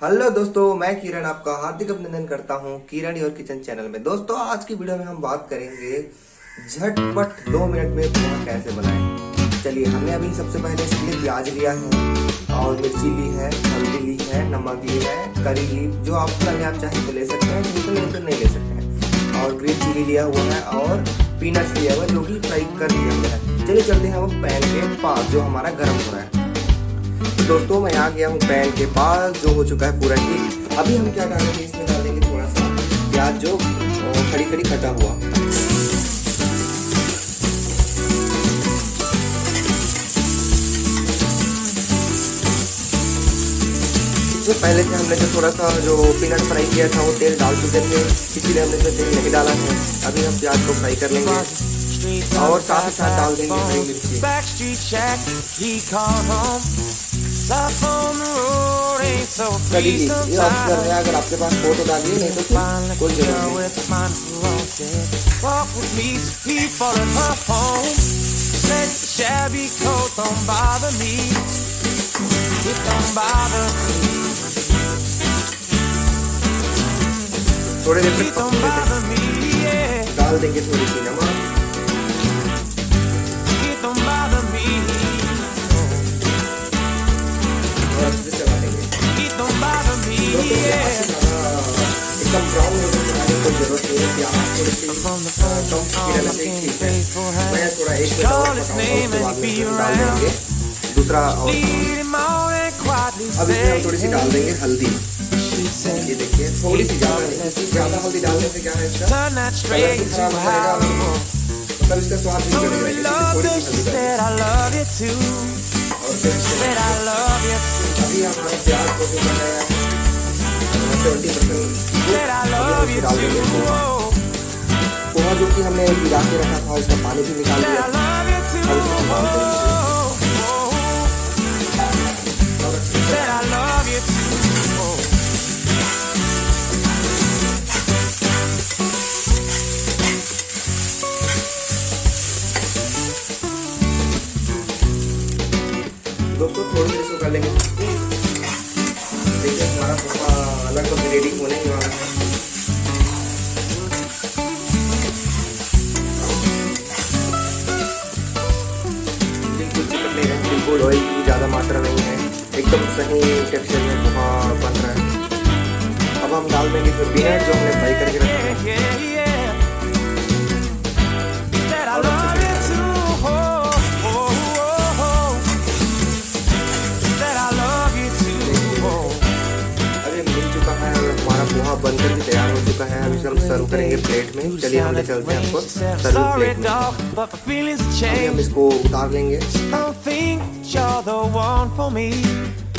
Hello दोस्तों, मैं किरण आपका हार्दिक अभिनंदन करता हूं किरण योर किचन चैनल में। दोस्तों, आज की वीडियो में हम बात करेंगे झटपट 2 मिनट में पोहा कैसे बनाएं। चलिए, हमने अभी सबसे पहले इसके लिए प्याज लिया है और मिर्ची ली है, हल्दी ली है, नमक ली है, करी ली, जो आप चाहे तो ले सकते हैं, तो नहीं ले सकते हैं, और ग्रीन चिली लिया हुआ है और पीनट्स लिया हुआ है जो कि फ्राई कर लिया हुआ है। चलिए चलते हैं वो पैन के पास जो हमारा गर्म हो रहा है। तो दोस्तों, मैं आ गया हूँ पैन के पास जो हो चुका है पूरा हीट। अभी हम क्या डालेंगे, इसमें डालेंगे थोड़ा सा प्याज जो खड़ी खड़ी कटा हुआ। इसमें पहले से हमने जो थोड़ा सा जो पीनट फ्राई किया था वो तेल डाल चुके थे, इसीलिए हमने इसमें तेल नहीं डाला है। अभी हम प्याज को फ्राई कर लेंगे और साथ ही साथ डाल देंगे हरी मिर्ची। ये ऑप्शनल है, अगर आपके पास हो तो डालिए, नहीं तो फिर कोई जरूरत नहीं। थोड़ी देर तक डाल देंगे थोड़ी सी नमक और अच्छे से चला देंगे। एकदम ब्राउन होने की कोई जरूरत नहीं है। प्याज थोड़ी सी कम से ठीक है। मैं थोड़ा एक मिनट और डाल देंगे दूसरा। और अब इसमें हम थोड़ी सी डाल देंगे हल्दी। ये देखिए, थोड़ी सी ज्यादा हल्दी डालने से क्या है, इसका कलर भी खराब हो जाएगा, मतलब इसका स्वाद भी बिगड़ेगा। थोड़ी सी हल्दी और फिर अभी हमारे प्याज को भी बनाया 70% डाल देंगे पोहा जो कि हमने भिगा के रखा था, इसका पानी भी निकाल दिया। दोस्तों, थोड़ी देर इसको कर लेंगे। देखिए, हमारा पोहा लगभग रेडी होने ही वाला है। बिल्कुल ऑयल की ज़्यादा मात्रा नहीं है, एकदम सही टेक्सचर में पोहा बन रहा है। अब हम डाल देंगे फिर पीनट जो हमने फ्राई करके रखा है। पोहा बनकर भी तैयार हो चुका है। अभी हम सर्व करेंगे प्लेट में। चलिए हम ले चलते हैं आपको सर्व प्लेट में। अभी हम इसको उतार लेंगे।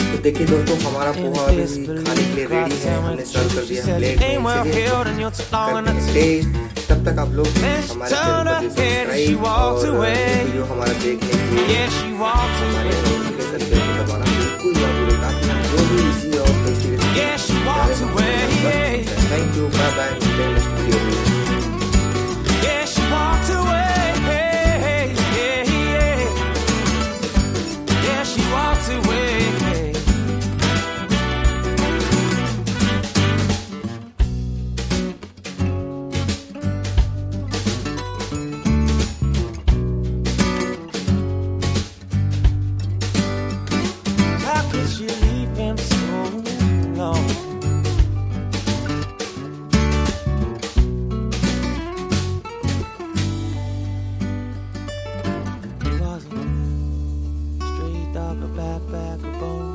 तो देखिए दोस्तों, हमारा पोहा अभी खाने के लिए रेडी है। हमने सर्व कर दिया प्लेट में। टेस्ट तब तक आप लोग हमारे चैनल को सब्सक्राइब और वीडियो हमारा देखने के लिए हमारे नोटिफिकेशन बेल को दबाना बिल्कुल ना भूलें, ताकि हम जो भी इजी और tasty Thank you. Bye bye. Next video. Yeah, she walked away. Yeah, she walked away. How could you leave him so long? Straight dog, a black bag of bones.